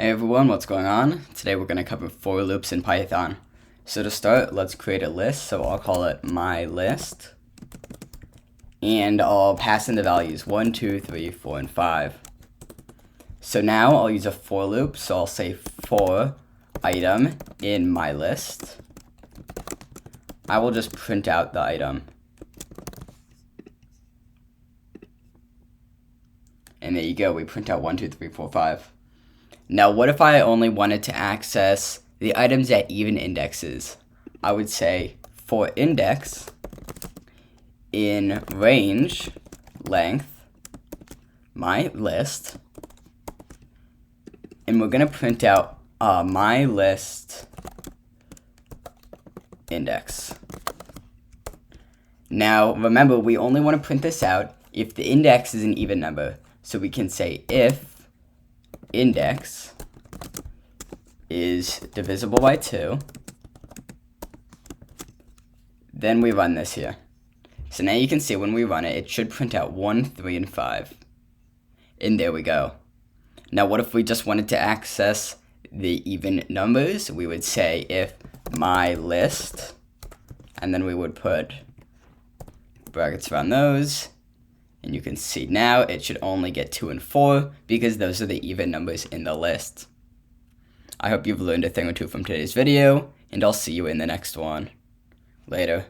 Hey everyone, what's going on? Today we're going to cover for loops in Python. So to start, let's create a list. So I'll call it my list. And I'll pass in the values 1, 2, 3, 4, and 5. So now I'll use a for loop. So I'll say for item in my list. I will just print out the item. And there you go, we print out 1, 2, 3, 4, 5. Now, what if I only wanted to access the items at even indexes? I would say for index in range length my list, and we're going to print out my list index. Now, remember, we only want to print this out if the index is an even number. So we can say if index is divisible by 2, then we run this here. So now you can see when we run it, it should print out 1, 3, and 5. And there we go. Now what if we just wanted to access the even numbers? We would say if my list, and then we would put brackets around those. And you can see now it should only get 2 and 4 because those are the even numbers in the list. I hope you've learned a thing or two from today's video, and I'll see you in the next one. Later.